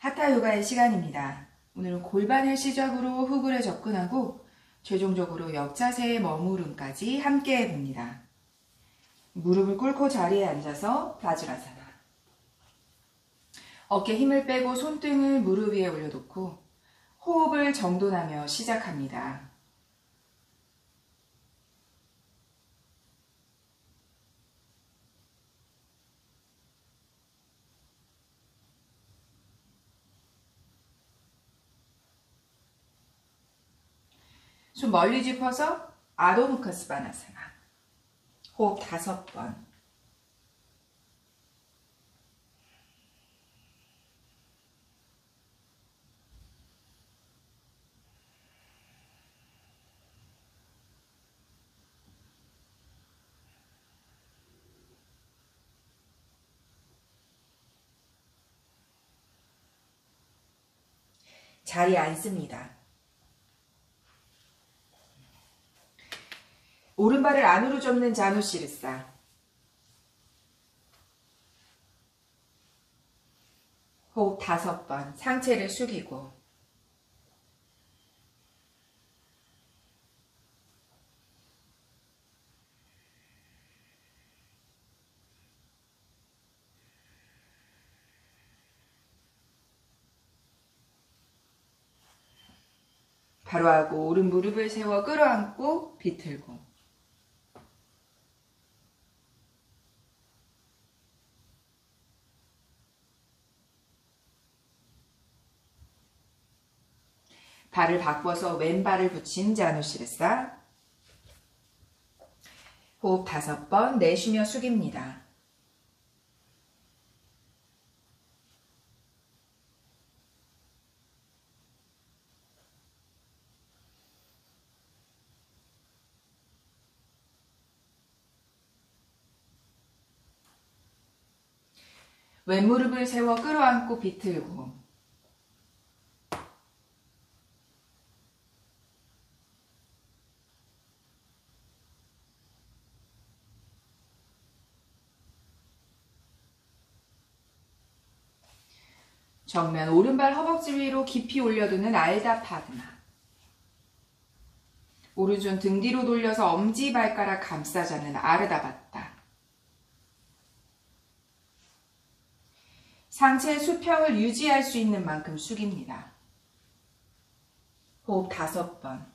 하타 요가의 시간입니다. 오늘은 골반을 시작으로 흑을에 접근하고 최종적으로 역자세의 머무름까지 함께 해봅니다. 무릎을 꿇고 자리에 앉아서 바지라사나. 어깨 힘을 빼고 손등을 무릎 위에 올려놓고 호흡을 정돈하며 시작합니다. 손 멀리 짚어서 아도무카 스바나사나. 호흡 5번. 자리에 앉습니다. 오른발을 안으로 접는 자누시르사. 호흡 5번. 상체를 숙이고 바로 하고 오른 무릎을 세워 끌어안고 비틀고 발을 바꿔서 왼발을 붙인 자누시르사. 호흡 5번. 내쉬며 숙입니다. 왼무릎을 세워 끌어안고 비틀고 정면 오른발 허벅지 위로 깊이 올려두는 알다파드나. 오른손 등 뒤로 돌려서 엄지발가락 감싸자는 아르다바타. 상체의 수평을 유지할 수 있는 만큼 숙입니다. 호흡 5번.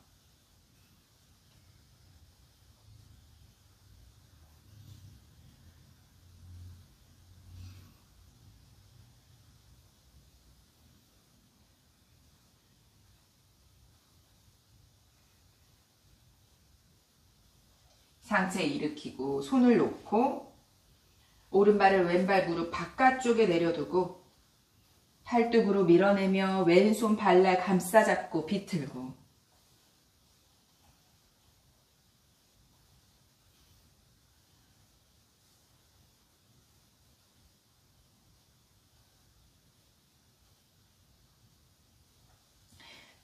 상체 일으키고 손을 놓고 오른발을 왼발 무릎 바깥쪽에 내려두고 팔뚝으로 밀어내며 왼손 발날 감싸잡고 비틀고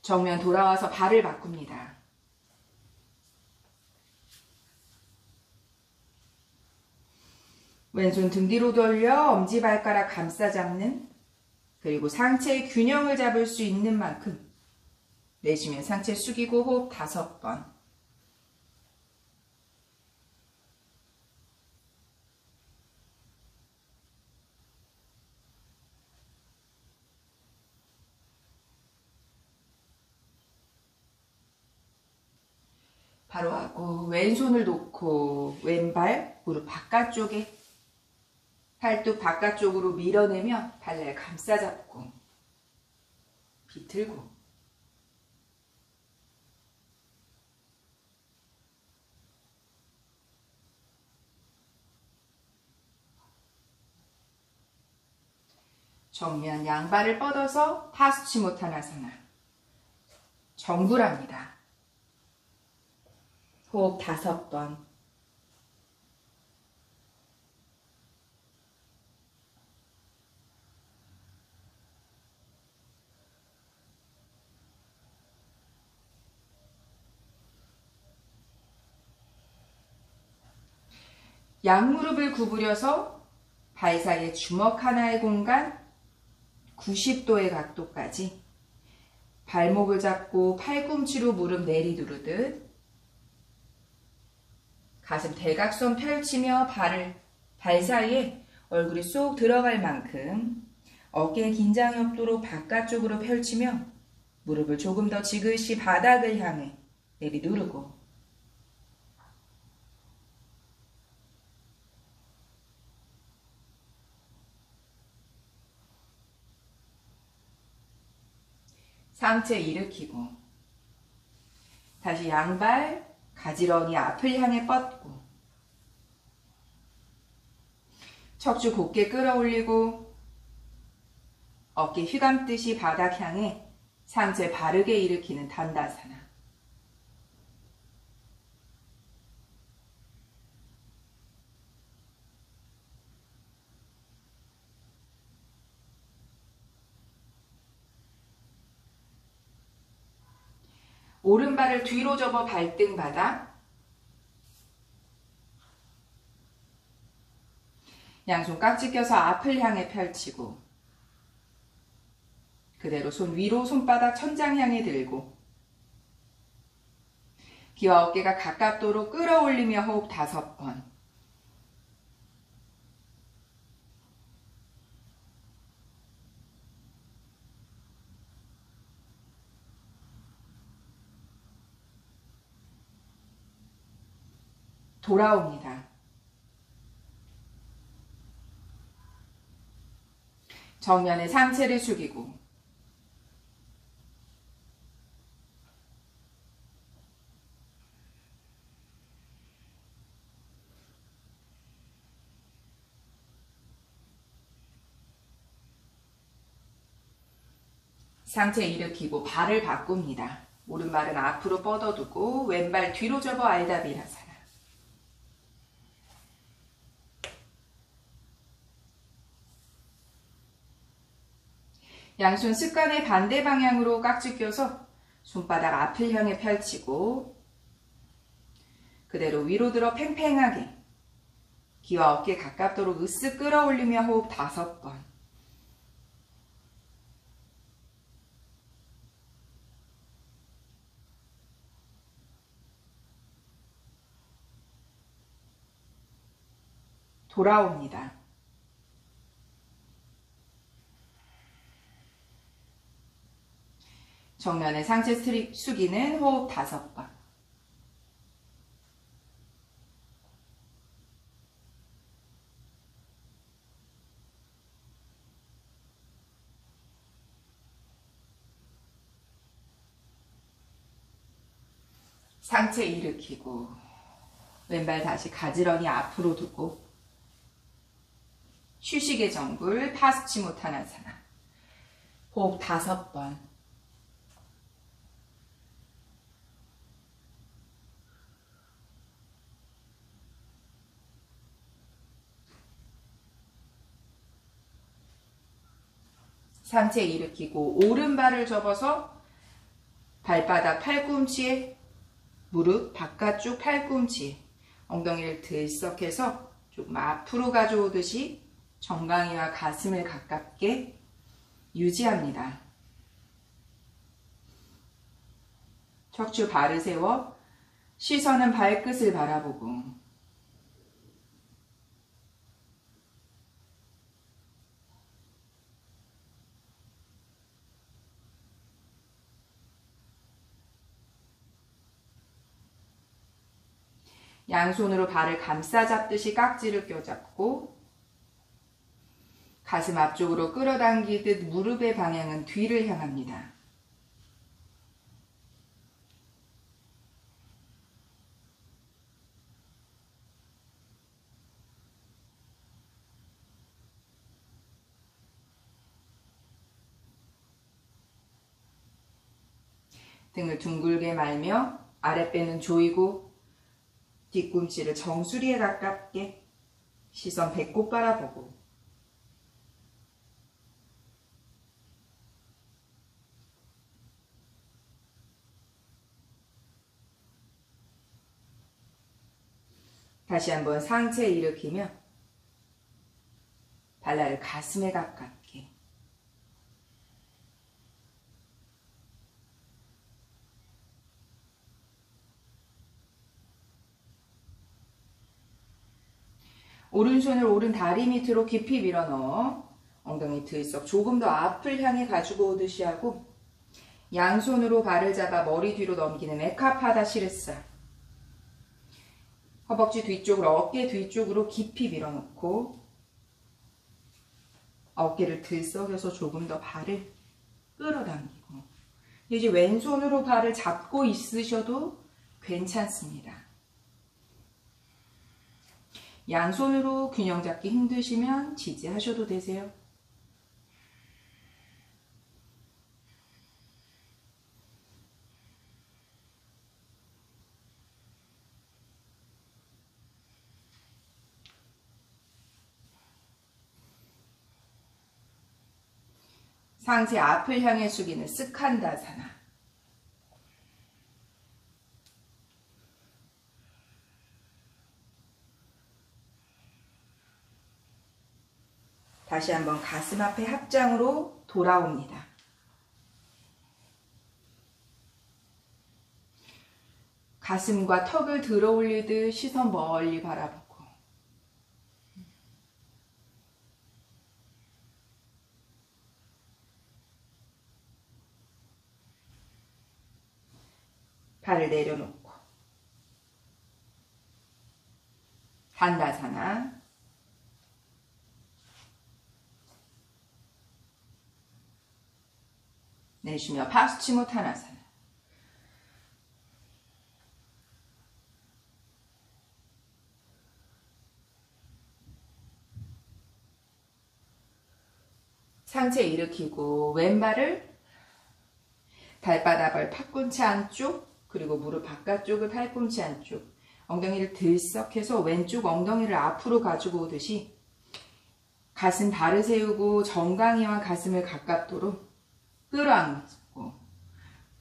정면 돌아와서 발을 바꿉니다. 왼손 등 뒤로 돌려 엄지발가락 감싸잡는, 그리고 상체의 균형을 잡을 수 있는 만큼 내쉬면 상체 숙이고 호흡 5번. 바로 하고 왼손을 놓고 왼발 무릎 바깥쪽에 팔뚝 바깥쪽으로 밀어내며 발날 감싸잡고 비틀고 정면 양발을 뻗어서 파수치모타나사나. 정굴합니다. 호흡 5번. 양무릎을 구부려서 발 사이에 주먹 하나의 공간, 90도의 각도까지 발목을 잡고 팔꿈치로 무릎 내리누르듯 가슴 대각선 펼치며 발 사이에 얼굴이 쏙 들어갈 만큼 어깨 긴장이 없도록 바깥쪽으로 펼치며 무릎을 조금 더 지그시 바닥을 향해 내리누르고 상체 일으키고 다시 양발 가지런히 앞을 향해 뻗고 척추 곧게 끌어올리고 어깨 휘감듯이 바닥 향해 상체 바르게 일으키는 단다사나. 오른발을 뒤로 접어 발등 바닥, 양손 깍지 껴서 앞을 향해 펼치고 그대로 손 위로 손바닥 천장 향해 들고 귀와 어깨가 가깝도록 끌어올리며 호흡 5번. 돌아옵니다. 정면에 상체를 숙이고 상체 일으키고 발을 바꿉니다. 오른발은 앞으로 뻗어두고 왼발 뒤로 접어 알다비라사나. 양손 습관의 반대 방향으로 깍지 껴서 손바닥 앞을 향해 펼치고 그대로 위로 들어 팽팽하게 귀와 어깨 가깝도록 으쓱 끌어올리며 호흡 5번. 돌아옵니다. 정면에 상체 숙이는 호흡 5번. 상체 일으키고 왼발 다시 가지런히 앞으로 두고 휴식의 정글 파스치모타나사나. 호흡 5번. 상체 일으키고 오른발을 접어서 발바닥 팔꿈치에 무릎 바깥쪽 팔꿈치 엉덩이를 들썩해서 조금 앞으로 가져오듯이 정강이와 가슴을 가깝게 유지합니다. 척추 발을 세워 시선은 발끝을 바라보고 양손으로 발을 감싸 잡듯이 깍지를 껴잡고 가슴 앞쪽으로 끌어당기듯 무릎의 방향은 뒤를 향합니다. 등을 둥글게 말며 아랫배는 조이고 뒤꿈치를 정수리에 가깝게 시선 배꼽 바라보고 다시 한번 상체 일으키며 발날을 가슴에 가깝게 오른손을 오른 다리 밑으로 깊이 밀어넣어 엉덩이 들썩 조금 더 앞을 향해 가지고 오듯이 하고 양손으로 발을 잡아 머리 뒤로 넘기는 에카파다 시르사. 허벅지 뒤쪽으로 어깨 뒤쪽으로 깊이 밀어넣고 어깨를 들썩여서 조금 더 발을 끌어당기고 이제 왼손으로 발을 잡고 있으셔도 괜찮습니다. 양손으로 균형 잡기 힘드시면 지지하셔도 되세요. 상체 앞을 향해 숙이는 스칸다사나. 다시 한번 가슴 앞에 합장으로 돌아옵니다. 가슴과 턱을 들어 올리듯 시선 멀리 바라보고 발을 내려놓고 단다사나. 내쉬며 파수치모타나사나. 상체 일으키고 왼발을 발바닥을 팔꿈치 안쪽 그리고 무릎 바깥쪽을 팔꿈치 안쪽 엉덩이를 들썩해서 왼쪽 엉덩이를 앞으로 가지고 오듯이 가슴 바로 세우고 정강이와 가슴을 가깝도록 끌어안고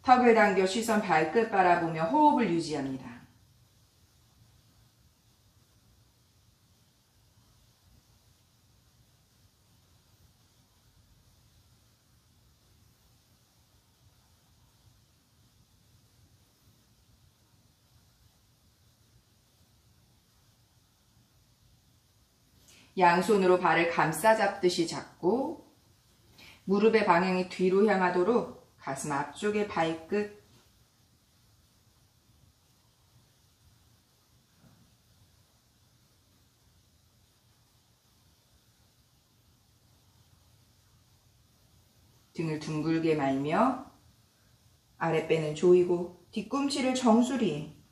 턱을 당겨 시선 발끝 바라보며 호흡을 유지합니다. 양손으로 발을 감싸 잡듯이 잡고 무릎의 방향이 뒤로 향하도록 가슴 앞쪽의 발끝 등을 둥글게 말며 아랫배는 조이고 뒤꿈치를 정수리에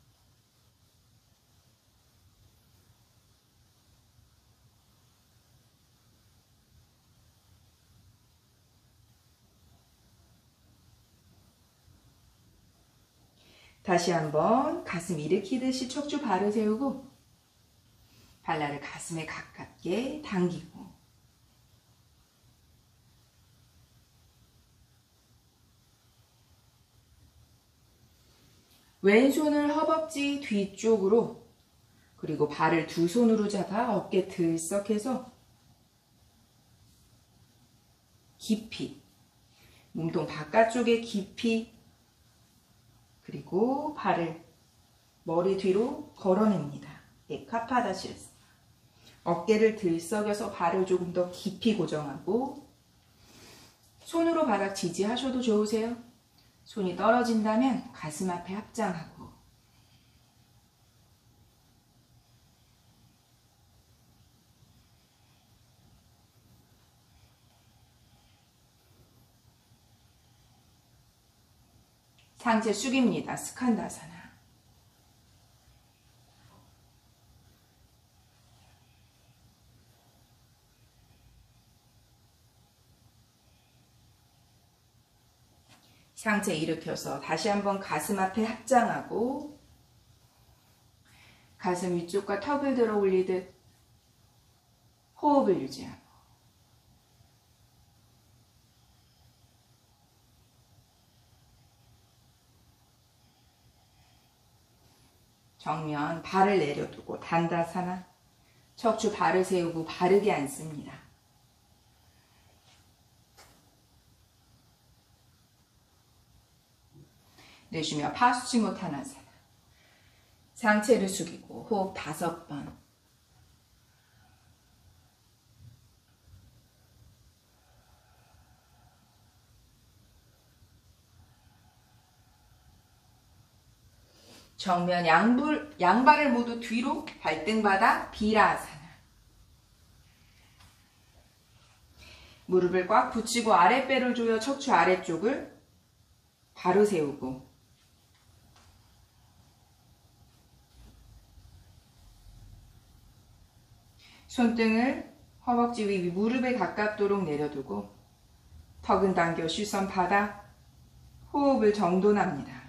다시 한번 가슴 일으키듯이 척추 발을 세우고 발날을 가슴에 가깝게 당기고 왼손을 허벅지 뒤쪽으로 그리고 발을 두 손으로 잡아 어깨 들썩해서 깊이 몸통 바깥쪽에 깊이 그리고 발을 머리 뒤로 걸어냅니다. 에카파다시르스. 어깨를 들썩여서 발을 조금 더 깊이 고정하고 손으로 바닥 지지하셔도 좋으세요. 손이 떨어진다면 가슴 앞에 합장하고 상체 숙입니다. 스칸다사나. 상체 일으켜서 다시 한번 가슴 앞에 합장하고 가슴 위쪽과 턱을 들어 올리듯 호흡을 유지하고 정면 발을 내려두고 단다사나 척추 발을 세우고 바르게 앉습니다. 내쉬며 파수치모타나사나. 상체를 숙이고 호흡 5번. 정면 양발을 모두 뒤로 발등바닥 비라아사나. 무릎을 꽉 붙이고 아랫배를 조여 척추 아래쪽을 바로 세우고 손등을 허벅지 위 무릎에 가깝도록 내려두고 턱은 당겨 시선 바닥, 호흡을 정돈합니다.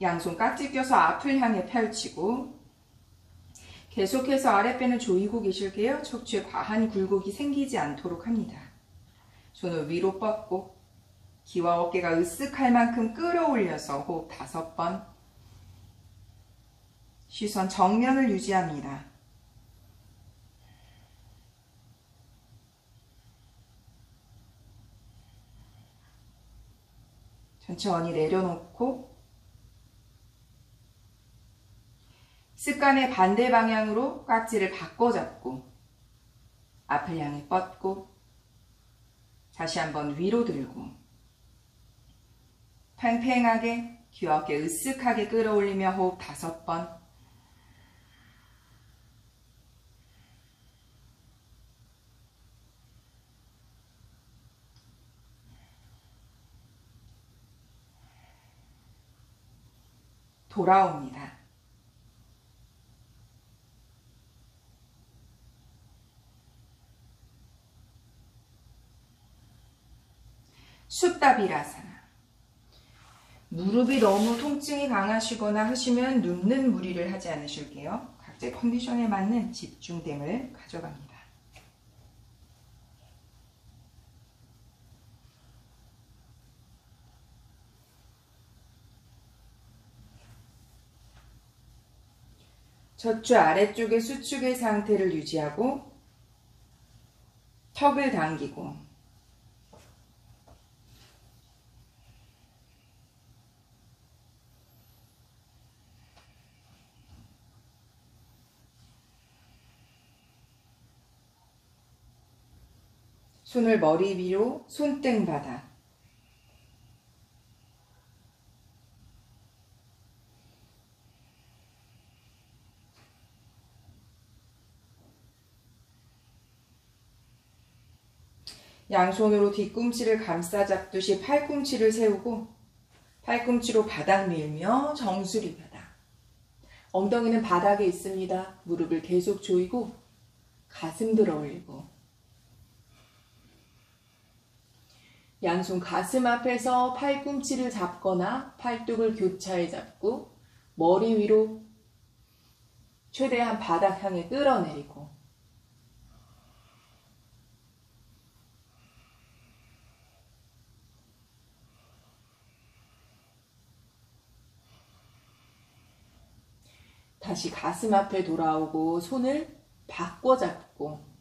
양손 깍지 껴서 앞을 향해 펼치고 계속해서 아랫배는 조이고 계실게요. 척추에 과한 굴곡이 생기지 않도록 합니다. 손을 위로 뻗고 귀와 어깨가 으쓱할 만큼 끌어올려서 호흡 5번. 시선 정면을 유지합니다. 천천히 내려놓고 습관의 반대 방향으로 깍지를 바꿔 잡고 앞을 향해 뻗고 다시 한번 위로 들고 팽팽하게 귀와 어깨 으쓱하게 끌어올리며 호흡 5번. 돌아옵니다. 숫다비라사나. 무릎이 너무 통증이 강하시거나 하시면 눕는 무리를 하지 않으실게요. 각자의 컨디션에 맞는 집중됨을 가져갑니다. 척추 아래쪽의 수축의 상태를 유지하고 턱을 당기고 손을 머리 위로 손등 바닥. 양손으로 뒤꿈치를 감싸 잡듯이 팔꿈치를 세우고 팔꿈치로 바닥 밀며 정수리 바닥. 엉덩이는 바닥에 있습니다. 무릎을 계속 조이고 가슴 들어 올리고 양손 가슴 앞에서 팔꿈치를 잡거나 팔뚝을 교차해 잡고 머리 위로 최대한 바닥 향해 끌어내리고 다시 가슴 앞에 돌아오고 손을 바꿔 잡고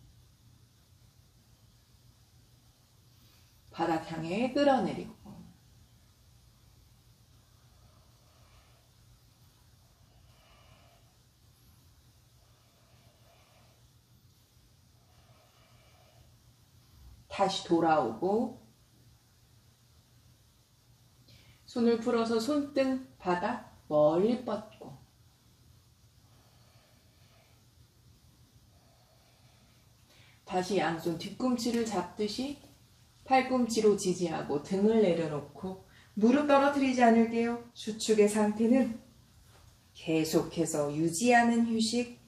바닥 향해 끌어내리고 다시 돌아오고 손을 풀어서 손등 바닥 멀리 뻗고 다시 양손 뒤꿈치를 잡듯이 팔꿈치로 지지하고 등을 내려놓고 무릎 떨어뜨리지 않을게요. 수축의 상태는 계속해서 유지하는 휴식,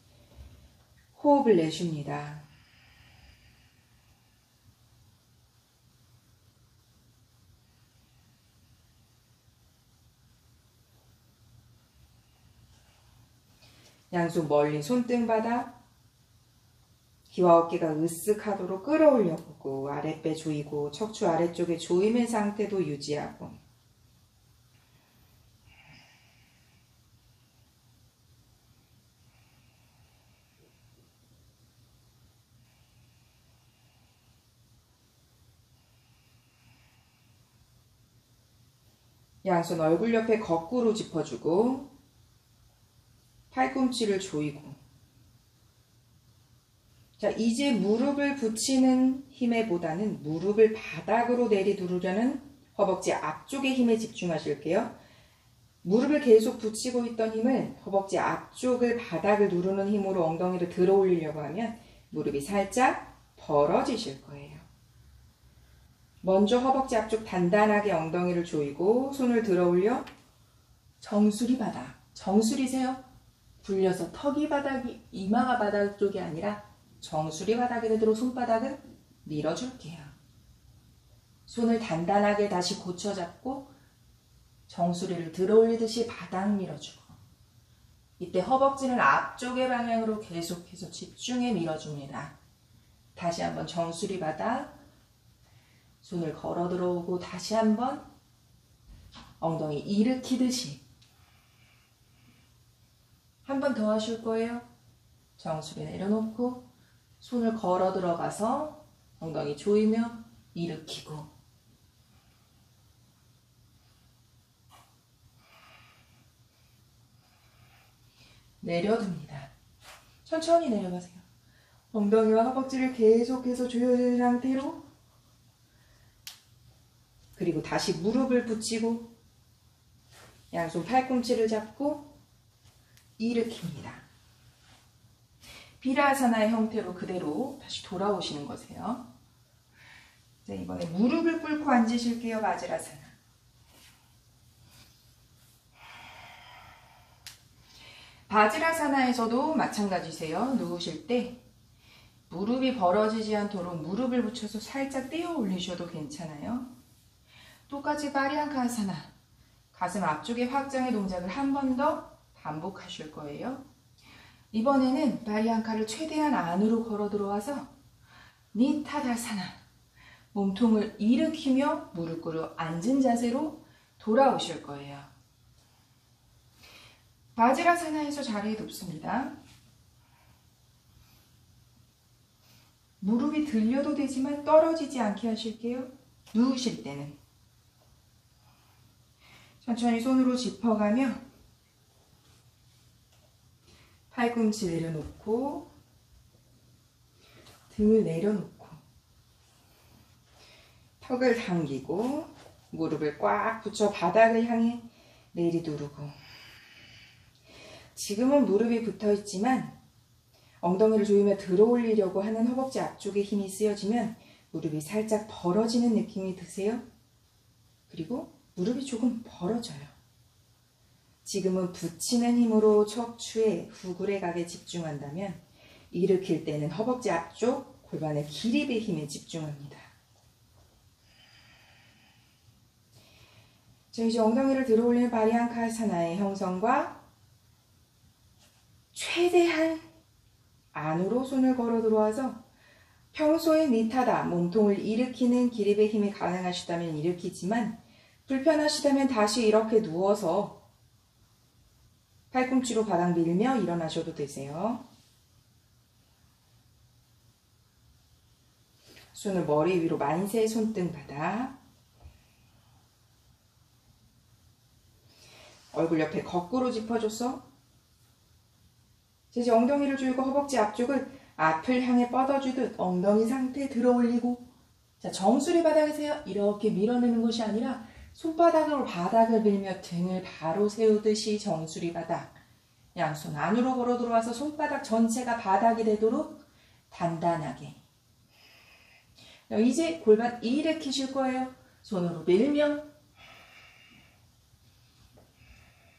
호흡을 내쉽니다. 양손 멀리 손등 바닥, 귀와 어깨가 으쓱하도록 끌어올려보고 아랫배 조이고 척추 아래쪽에 조임의 상태도 유지하고 양손 얼굴 옆에 거꾸로 짚어주고 팔꿈치를 조이고 자, 이제 무릎을 붙이는 힘에 보다는 무릎을 바닥으로 내리두르려는 허벅지 앞쪽의 힘에 집중하실게요. 무릎을 계속 붙이고 있던 힘을 허벅지 앞쪽을 바닥을 누르는 힘으로 엉덩이를 들어 올리려고 하면 무릎이 살짝 벌어지실 거예요. 먼저 허벅지 앞쪽 단단하게 엉덩이를 조이고 손을 들어 올려 정수리 바닥. 정수리세요. 굴려서 턱이 바닥이, 이마가 바닥 쪽이 아니라 정수리 바닥에 되도록 손바닥을 밀어줄게요. 손을 단단하게 다시 고쳐 잡고 정수리를 들어 올리듯이 바닥 밀어주고, 이때 허벅지는 앞쪽의 방향으로 계속해서 집중해 밀어줍니다. 다시 한번 정수리 바닥, 손을 걸어 들어오고 다시 한번 엉덩이 일으키듯이 한 번 더 하실 거예요. 정수리 내려놓고 손을 걸어 들어가서 엉덩이 조이며 일으키고, 내려둡니다. 천천히 내려가세요. 엉덩이와 허벅지를 계속해서 조여준 상태로, 그리고 다시 무릎을 붙이고 양손 팔꿈치를 잡고 일으킵니다. 비라사나의 형태로 그대로 다시 돌아오시는 거세요. 자, 이번에 무릎을 꿇고 앉으실게요. 바지라사나. 바지라사나에서도 마찬가지세요. 누우실 때 무릎이 벌어지지 않도록 무릎을 붙여서 살짝 떼어 올리셔도 괜찮아요. 똑같이 파리앙카아사나, 가슴 앞쪽의 확장의 동작을 한 번 더 반복하실 거예요. 이번에는 파리앙카를 최대한 안으로 걸어 들어와서 니타다사나, 몸통을 일으키며 무릎 꿇어 앉은 자세로 돌아오실 거예요. 바지라사나에서 자리에 눕습니다. 무릎이 들려도 되지만 떨어지지 않게 하실게요. 누우실 때는 천천히 손으로 짚어가며 팔꿈치 내려놓고 등을 내려놓고 턱을 당기고 무릎을 꽉 붙여 바닥을 향해 내리두르고, 지금은 무릎이 붙어 있지만 엉덩이를 조이며 들어 올리려고 하는 허벅지 앞쪽에 힘이 쓰여지면 무릎이 살짝 벌어지는 느낌이 드세요? 그리고 무릎이 조금 벌어져요. 지금은 붙이는 힘으로 척추에 후굴의 집중한다면 일으킬 때는 허벅지 앞쪽 골반의 기립의 힘에 집중합니다. 자, 이제 엉덩이를 들어 올리는 파리앙카아사나의 형성과 최대한 안으로 손을 걸어 들어와서 평소에 니타다, 몸통을 일으키는 기립의 힘이 가능하시다면 일으키지만 불편하시다면 다시 이렇게 누워서 팔꿈치로 바닥 밀며 일어나셔도 되세요. 손을 머리 위로 만세 손등 바닥, 얼굴 옆에 거꾸로 짚어줘서 이제 엉덩이를 조이고 허벅지 앞쪽을 앞을 향해 뻗어주듯 엉덩이 상태 들어 올리고, 자, 정수리 바닥에서 이렇게 밀어내는 것이 아니라 손바닥으로 바닥을 밀며 등을 바로 세우듯이 정수리 바닥, 양손 안으로 걸어 들어와서 손바닥 전체가 바닥이 되도록 단단하게. 이제 골반 일으키실 거예요. 손으로 밀며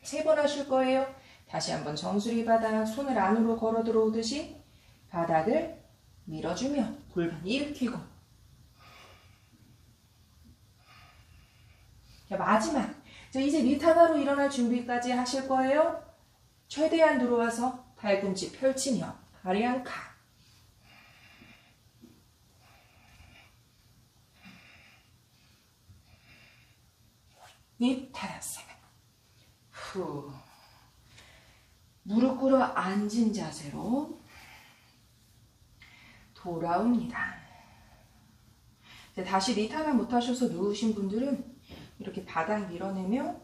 3번 하실 거예요. 다시 한번 정수리 바닥, 손을 안으로 걸어 들어오듯이 바닥을 밀어주며 골반 일으키고, 자, 마지막. 자, 이제 니타다로 일어날 준비까지 하실 거예요. 최대한 들어와서 팔꿈치 펼치며 파리앙카. 니타다사나. 후. 무릎 꿇어 앉은 자세로 돌아옵니다. 자, 다시 니타다 못하셔서 누우신 분들은 이렇게 바닥 밀어내며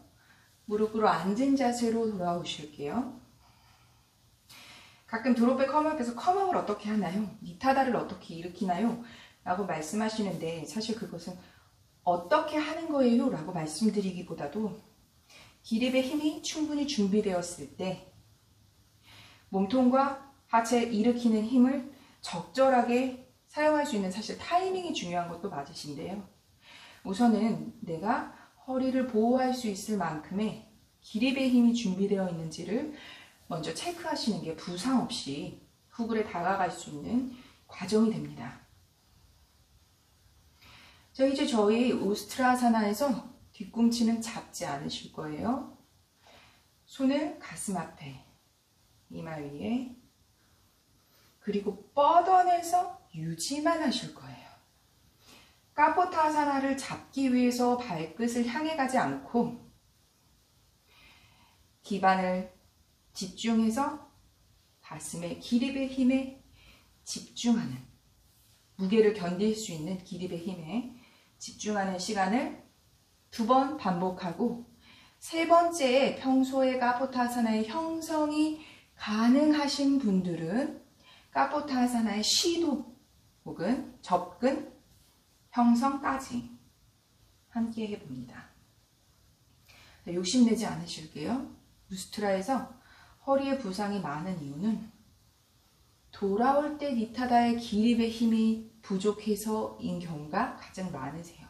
무릎 꿇어 앉은 자세로 돌아오실게요. 가끔 드롭백 컴업에서 컴업을 어떻게 하나요? 니타다를 어떻게 일으키나요? 라고 말씀하시는데 사실 그것은 어떻게 하는 거예요? 라고 말씀드리기보다도 기립의 힘이 충분히 준비되었을 때 몸통과 하체 일으키는 힘을 적절하게 사용할 수 있는 사실 타이밍이 중요한 것도 맞으신데요. 우선은 내가 허리를 보호할 수 있을 만큼의 기립의 힘이 준비되어 있는지를 먼저 체크하시는 게 부상 없이 후굴에 다가갈 수 있는 과정이 됩니다. 자, 이제 저희 우스트라사나에서 뒤꿈치는 잡지 않으실 거예요. 손을 가슴 앞에, 이마 위에, 그리고 뻗어내서 유지만 하실 거예요. 까포타사나를 잡기 위해서 발끝을 향해 가지 않고 기반을 집중해서 가슴의 기립의 힘에 집중하는, 무게를 견딜 수 있는 기립의 힘에 집중하는 시간을 2번 반복하고, 세 번째에 평소에 까포타사나의 형성이 가능하신 분들은 까포타사나의 시도 혹은 접근, 형성까지 함께 해봅니다. 욕심내지 않으실게요. 우스트라에서 허리에 부상이 많은 이유는 돌아올 때 니타다의 기립의 힘이 부족해서인 경우가 가장 많으세요.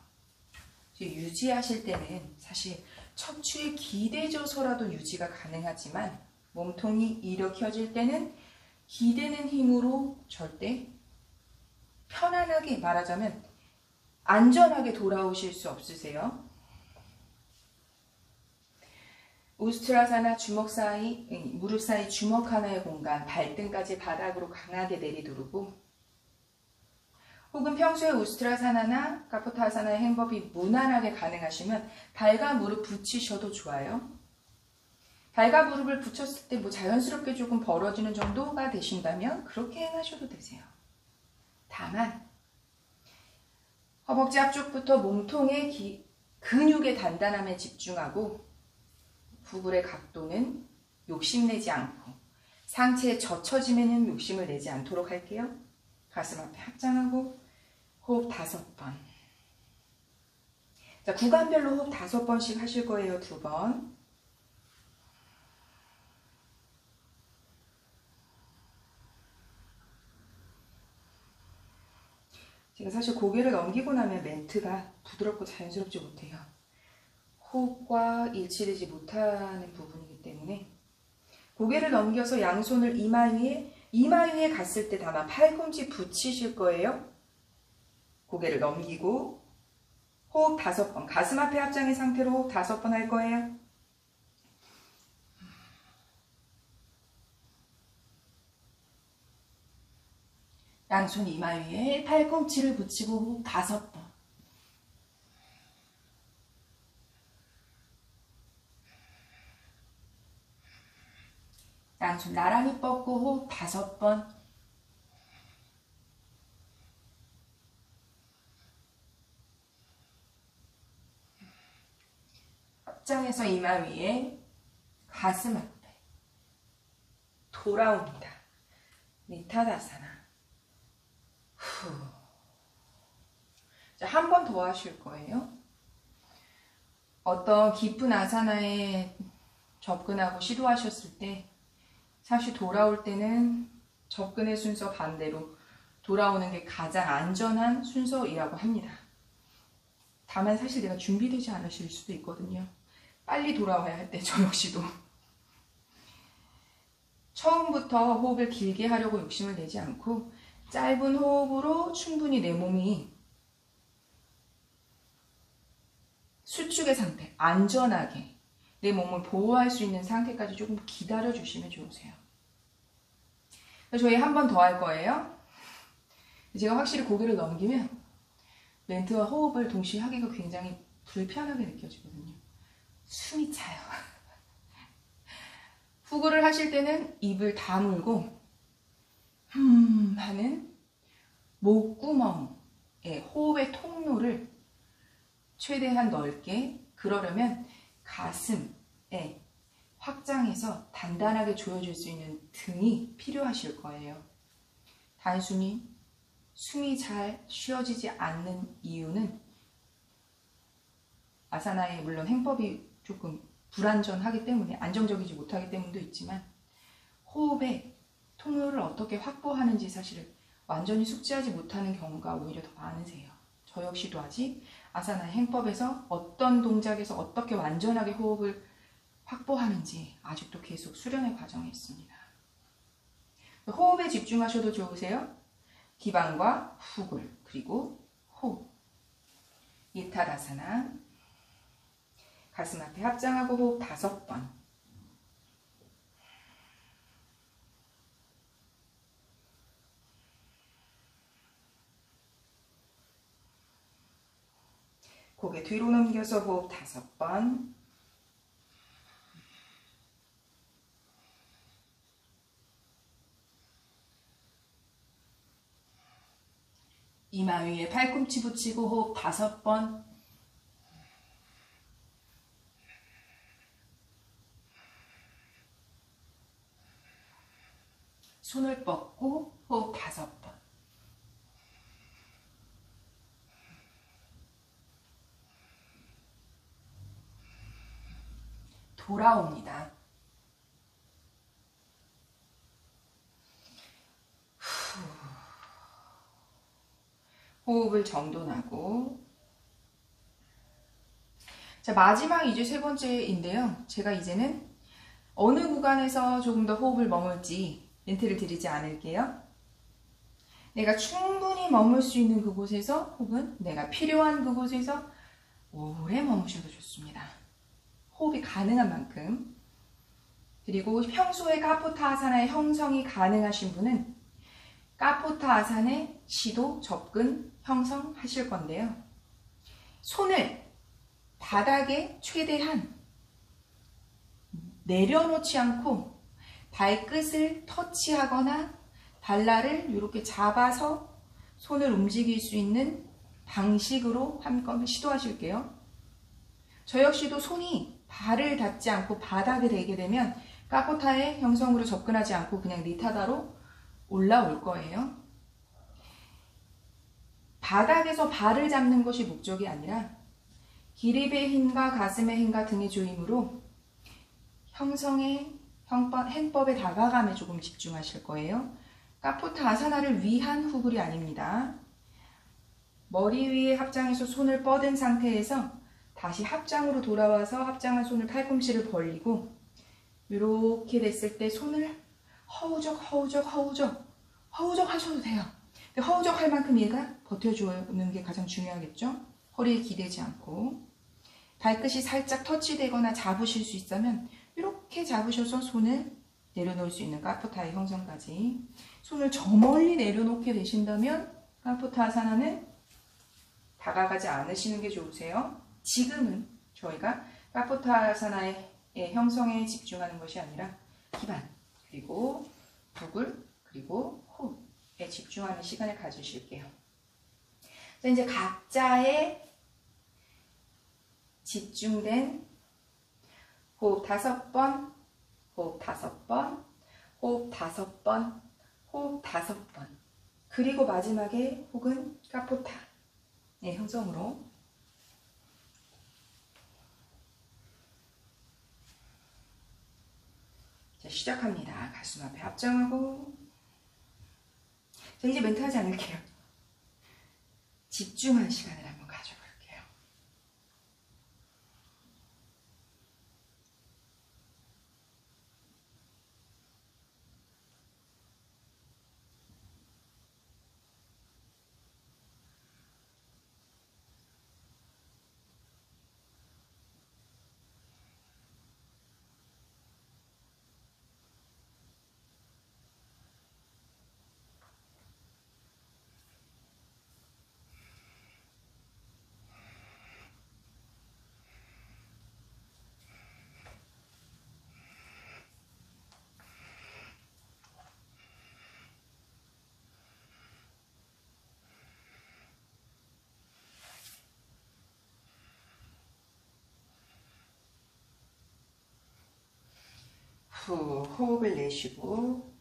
유지하실 때는 사실 척추에 기대져서라도 유지가 가능하지만 몸통이 일으켜질 때는 기대는 힘으로 절대 편안하게, 말하자면 안전하게 돌아오실 수 없으세요. 우스트라사나 주먹 사이, 무릎 사이 주먹 하나의 공간, 발등까지 바닥으로 강하게 내리두르고, 혹은 평소에 우스트라사나나 까포타사나의 행법이 무난하게 가능하시면 발과 무릎 붙이셔도 좋아요. 발과 무릎을 붙였을 때 자연스럽게 조금 벌어지는 정도가 되신다면 그렇게 행하셔도 되세요. 다만 허벅지 앞쪽부터 몸통의 근육의 단단함에 집중하고 후굴의 각도는 욕심내지 않고 상체에 젖혀짐에는 욕심을 내지 않도록 할게요. 가슴 앞에 합장하고 호흡 5번. 자, 구간별로 호흡 5번씩 하실 거예요. 2번. 제가 사실 고개를 넘기고 나면 멘트가 부드럽고 자연스럽지 못해요. 호흡과 일치되지 못하는 부분이기 때문에 고개를 넘겨서 양손을 이마 위에 갔을 때 다만 팔꿈치 붙이실 거예요. 고개를 넘기고 호흡 5번, 가슴 앞에 합장의 상태로 호흡 5번 할 거예요. 양손 이마 위에 팔꿈치를 붙이고 호흡 5번. 양손 나란히 뻗고 호흡 5번. 합장해서 이마 위에 가슴 앞에 돌아옵니다. 니타다사나. 한 번 더 하실 거예요. 어떤 깊은 아사나에 접근하고 시도하셨을 때 사실 돌아올 때는 접근의 순서 반대로 돌아오는 게 가장 안전한 순서이라고 합니다. 다만 사실 내가 준비되지 않으실 수도 있거든요. 빨리 돌아와야 할 때 저 역시도 처음부터 호흡을 길게 하려고 욕심을 내지 않고 짧은 호흡으로 충분히 내 몸이 수축의 상태, 안전하게 내 몸을 보호할 수 있는 상태까지 조금 기다려주시면 좋으세요. 저희 한 번 더 할 거예요. 제가 확실히 고개를 넘기면 멘트와 호흡을 동시에 하기가 굉장히 불편하게 느껴지거든요. 숨이 차요. 후구를 하실 때는 입을 다물고 하는 목구멍에 호흡의 통로를 최대한 넓게, 그러려면 가슴에 확장해서 단단하게 조여줄 수 있는 등이 필요하실 거예요. 단순히 숨이 잘 쉬어지지 않는 이유는 아사나의 물론 행법이 조금 불안전하기 때문에 안정적이지 못하기 때문도 있지만 호흡의 통로를 어떻게 확보하는지 사실은 완전히 숙지하지 못하는 경우가 오히려 더 많으세요. 저 역시도 아직 아사나의 행법에서 어떤 동작에서 어떻게 완전하게 호흡을 확보하는지 아직도 계속 수련의 과정에 있습니다. 호흡에 집중하셔도 좋으세요. 기반과 후굴 그리고 호흡. 이타다사나 가슴 앞에 합장하고 호흡 5번. 고개 뒤로 넘겨서 호흡 5번. 이마 위에 팔꿈치 붙이고 호흡 5번. 손을 뻗고 호흡 5번. 돌아옵니다. 호흡을 정돈하고. 자, 마지막 이제 3번째인데요. 제가 이제는 어느 구간에서 조금 더 호흡을 머물지 멘트를 드리지 않을게요. 내가 충분히 머물 수 있는 그곳에서 혹은 내가 필요한 그곳에서 오래 머무셔도 좋습니다. 호흡이 가능한 만큼. 그리고 평소에 카포타 아사나의 형성이 가능하신 분은 카포타 아산의 시도, 접근, 형성하실 건데요. 손을 바닥에 최대한 내려놓지 않고 발끝을 터치하거나 발라를 이렇게 잡아서 손을 움직일 수 있는 방식으로 한번 시도하실게요. 저 역시도 손이 발을 닿지 않고 바닥에 대게 되면 카포타의 형성으로 접근하지 않고 그냥 니타다로 올라올 거예요. 바닥에서 발을 잡는 것이 목적이 아니라 기립의 힘과 가슴의 힘과 등의 조임으로 형성의 행법의 다가감에 조금 집중하실 거예요. 카포타 아사나를 위한 후굴이 아닙니다. 머리 위에 합장해서 손을 뻗은 상태에서 다시 합장으로 돌아와서 합장한 손을 팔꿈치를 벌리고 이렇게 됐을 때 손을 허우적 하셔도 돼요. 허우적 할 만큼 얘가 버텨주는 게 가장 중요하겠죠. 허리에 기대지 않고 발끝이 살짝 터치되거나 잡으실 수 있다면 이렇게 잡으셔서 손을 내려놓을 수 있는 카포타의 형성까지. 손을 저 멀리 내려놓게 되신다면 카포타 아사나는 다가가지 않으시는 게 좋으세요. 지금은 저희가 카포타 아사나의 형성에 집중하는 것이 아니라 기반 그리고 부글 그리고 호흡에 집중하는 시간을 가지실게요. 자, 이제 각자의 집중된 호흡 5번, 호흡 5번, 호흡 5번, 호흡 5번. 그리고 마지막에 혹은 카포타의 형성으로 자, 시작합니다. 가슴 앞에 합장하고. 자, 이제 멘트 하지 않을게요. 집중한 시간을 한번 가져볼게요. 후 호흡을 내쉬고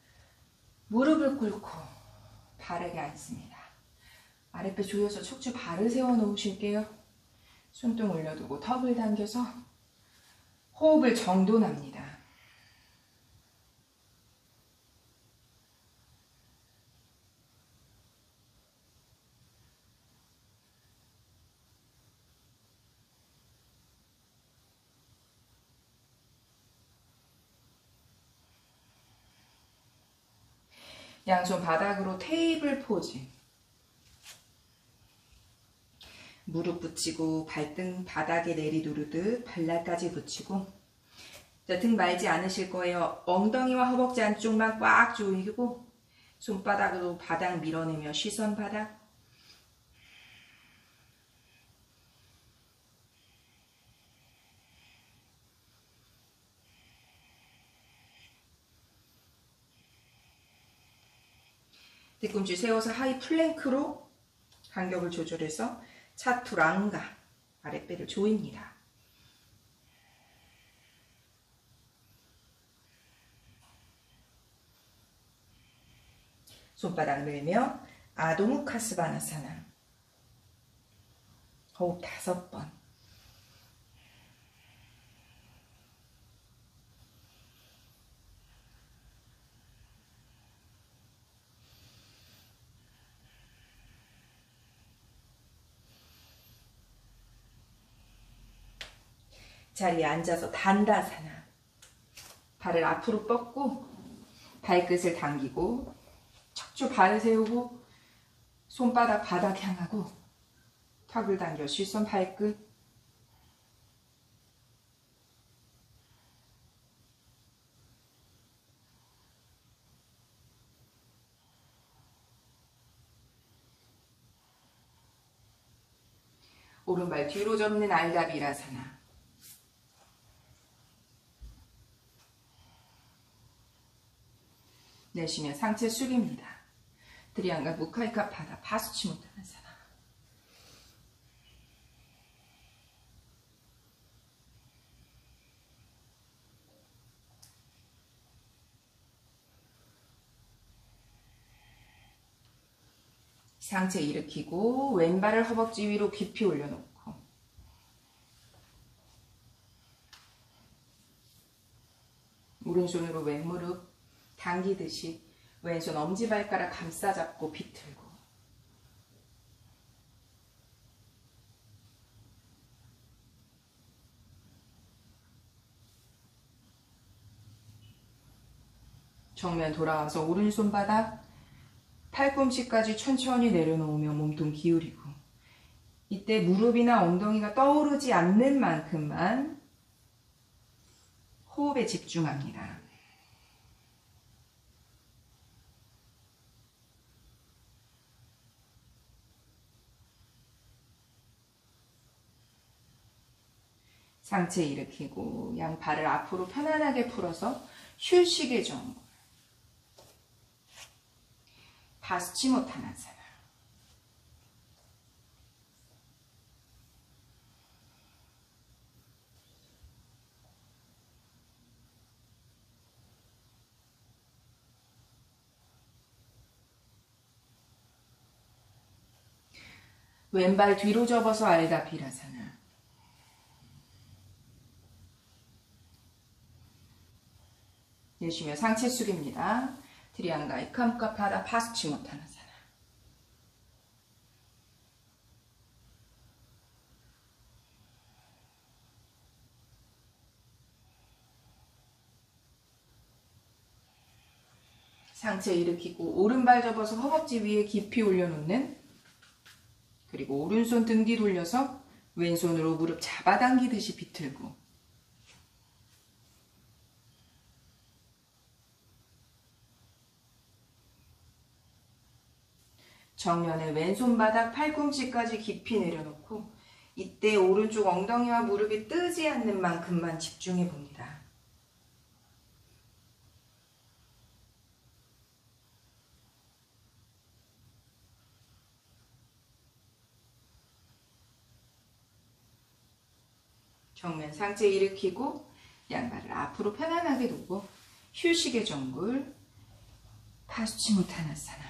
무릎을 꿇고 바르게 앉습니다. 아랫배 조여서 척추 바로 세워 놓으실게요. 손등 올려두고 턱을 당겨서 호흡을 정돈합니다. 양손 바닥으로 테이블 포즈. 무릎 붙이고 발등 바닥에 내리누르듯 발날까지 붙이고, 자, 등 말지 않으실 거예요. 엉덩이와 허벅지 안쪽만 꽉 조이고 손바닥으로 바닥 밀어내며 시선 바닥. 뒤꿈치 세워서 하이 플랭크로 간격을 조절해서 차투랑가 아랫배를 조입니다. 손바닥 밀며 아도무카스바나사나. 호흡 5번. 자리에 앉아서 단다사나. 발을 앞으로 뻗고 발끝을 당기고 척추 발을 세우고 손바닥 바닥 향하고 턱을 당겨 실손 발끝. 오른발 뒤로 접는 알다비라사나. 내쉬며 상체 숙입니다. 트리앙가 무카이카파다 파수치모타나사나. 상체 일으키고 왼발을 허벅지 위로 깊이 올려놓고 오른손으로 왼무릎 당기듯이 왼손 엄지발가락 감싸잡고 비틀고, 정면 돌아와서 오른손 바닥 팔꿈치까지 천천히 내려놓으며 몸통 기울이고, 이때 무릎이나 엉덩이가 떠오르지 않는 만큼만 호흡에 집중합니다. 상체 일으키고 양발을 앞으로 편안하게 풀어서 휴식의 정물. 파스치모타나사나. 왼발 뒤로 접어서 알다피라사나. 내쉬며 상체 숙입니다. 트리앙가 이캄카파다 파스치모타나사나. 상체 일으키고 오른발 접어서 허벅지 위에 깊이 올려놓는, 그리고 오른손 등 뒤 돌려서 왼손으로 무릎 잡아당기듯이 비틀고, 정면에 왼손 바닥 팔꿈치까지 깊이 내려놓고 이때 오른쪽 엉덩이와 무릎이 뜨지 않는 만큼만 집중해 봅니다. 정면 상체 일으키고 양발을 앞으로 편안하게 놓고 휴식의 정글, 파수치무타나사나.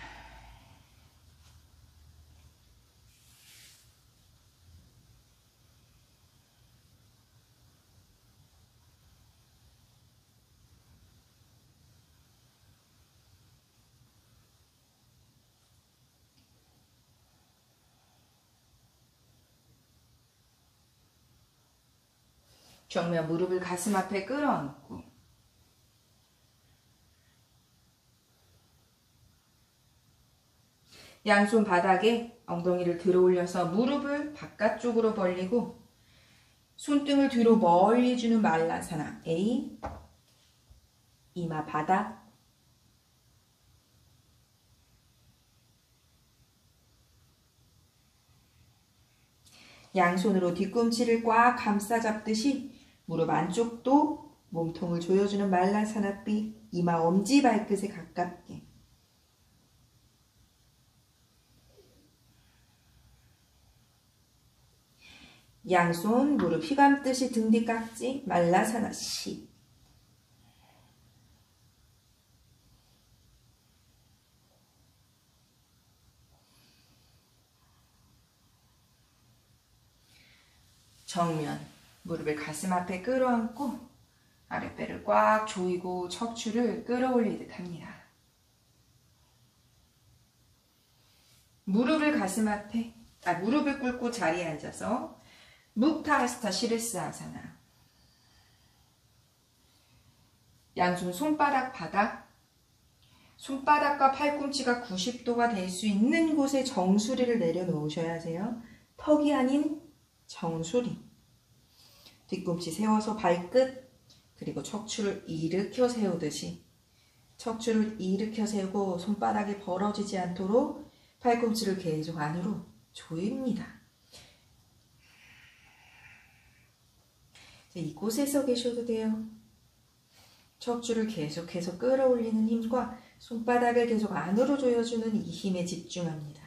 정면 무릎을 가슴 앞에 끌어안고 양손 바닥에 엉덩이를 들어 올려서 무릎을 바깥쪽으로 벌리고 손등을 뒤로 멀리 주는 말라사나. A, 이마 바닥, 양손으로 뒤꿈치를 꽉 감싸 잡듯이 무릎 안쪽도 몸통을 조여주는 말라사나 B, 이마 엄지 발끝에 가깝게. 양손 무릎 휘감듯이 등 뒤 깍지 말라사나 C. 정면 무릎을 가슴 앞에 끌어안고 아랫배를 꽉 조이고 척추를 끌어올리듯 합니다. 무릎을 가슴 앞에, 무릎을 꿇고 자리에 앉아서 묵타하스타 시르스아사나. 양손 손바닥 바닥, 손바닥과 팔꿈치가 90도가 될 수 있는 곳에 정수리를 내려놓으셔야 하세요. 턱이 아닌 정수리. 뒤꿈치 세워서 발끝, 그리고 척추를 일으켜 세우듯이 척추를 일으켜 세우고 손바닥이 벌어지지 않도록 팔꿈치를 계속 안으로 조입니다. 이곳에서 계셔도 돼요. 척추를 계속해서 끌어올리는 힘과 손바닥을 계속 안으로 조여주는 이 힘에 집중합니다.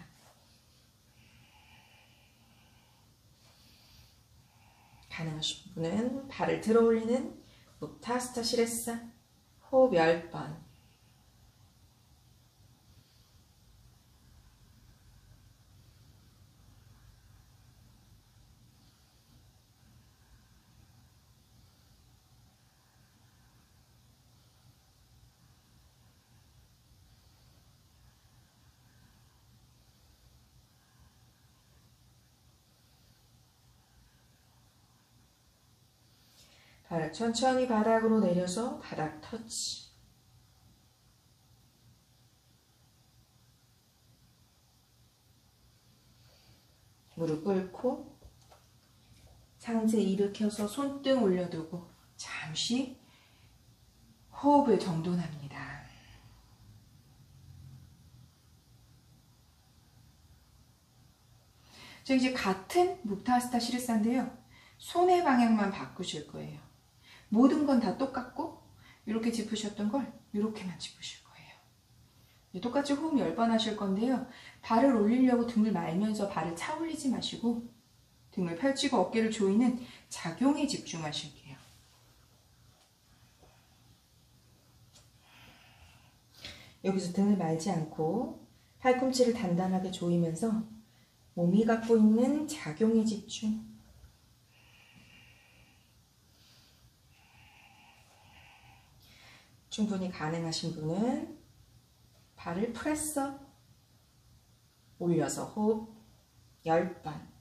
가능하신 분은 발을 들어 올리는 묵타스타 시레사 호흡 10번. 발을 천천히 바닥으로 내려서 바닥 터치. 무릎 꿇고 상체 일으켜서 손등 올려두고 잠시 호흡을 정돈합니다. 자, 이제 같은 묵타스타 시르사인데요. 손의 방향만 바꾸실 거예요. 모든 건 다 똑같고 이렇게 짚으셨던 걸 이렇게만 짚으실 거예요. 똑같이 호흡 10번 하실 건데요. 발을 올리려고 등을 말면서 발을 차 올리지 마시고 등을 펼치고 어깨를 조이는 작용에 집중하실게요. 여기서 등을 말지 않고 팔꿈치를 단단하게 조이면서 몸이 갖고 있는 작용에 집중. 충분히 가능하신 분은 발을 프레스업 올려서 호흡 10번.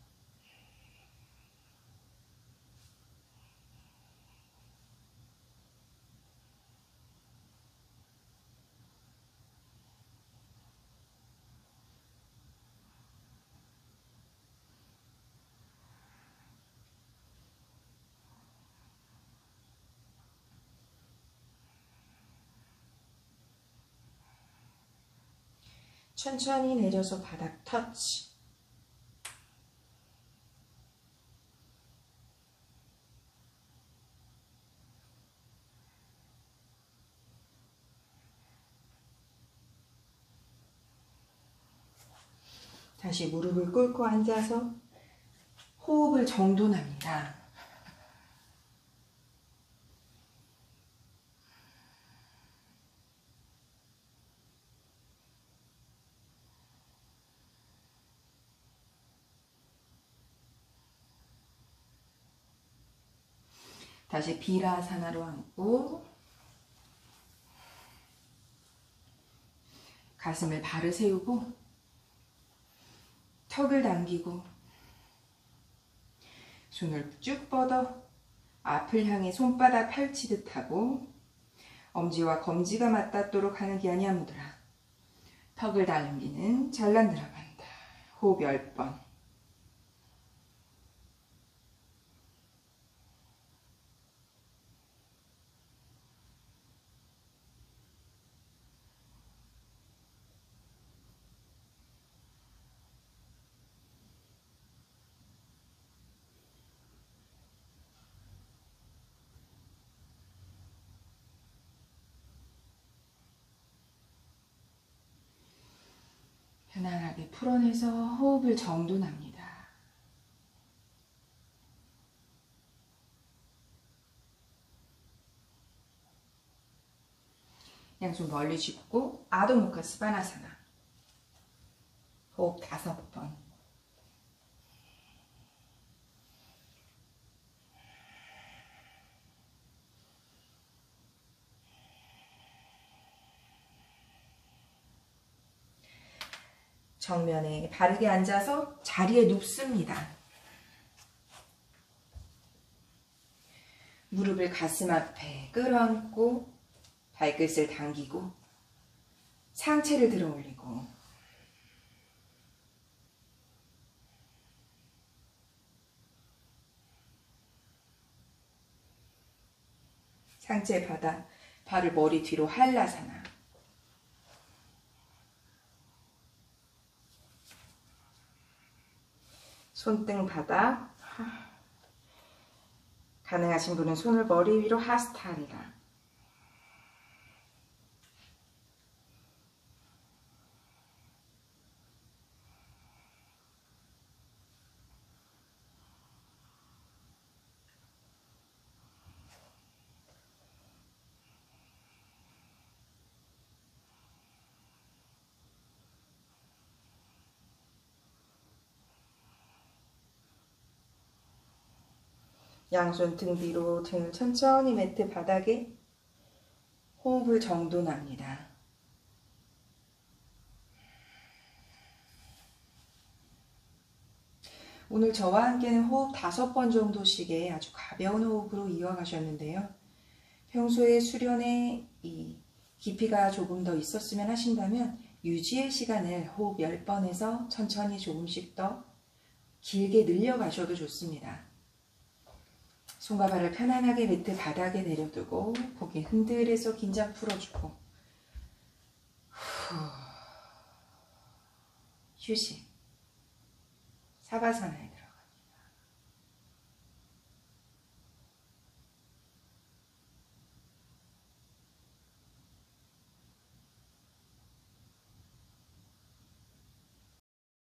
천천히 내려서 바닥 터치. 다시 무릎을 꿇고 앉아서 호흡을 정돈합니다. 다시 비라사나로 앉고 가슴을 바로 세우고 턱을 당기고 손을 쭉 뻗어 앞을 향해 손바닥 펼치듯 하고 엄지와 검지가 맞닿도록 하는 기아냐 무드라. 턱을 당기는 잘난 들어간다. 호흡 10번. 편안하게 풀어내서 호흡을 정돈합니다. 양손 멀리 짚고 아도무카 스바나사나. 호흡 5번. 정면에 바르게 앉아서 자리에 눕습니다. 무릎을 가슴 앞에 끌어안고 발끝을 당기고 상체를 들어 올리고 상체 바닥, 발을 머리 뒤로 한라사나. 손등 바닥, 가능하신 분은 손을 머리 위로 하스타리라. 양손 등 뒤로 등을 천천히 매트 바닥에 호흡을 정돈합니다. 오늘 저와 함께는 호흡 5번 정도씩의 아주 가벼운 호흡으로 이어가셨는데요. 평소에 수련에 이 깊이가 조금 더 있었으면 하신다면 유지의 시간을 호흡 10번에서 천천히 조금씩 더 길게 늘려가셔도 좋습니다. 손과 발을 편안하게 매트 바닥에 내려두고 고개 흔들해서 긴장 풀어주고 휴식. 사바사나이다.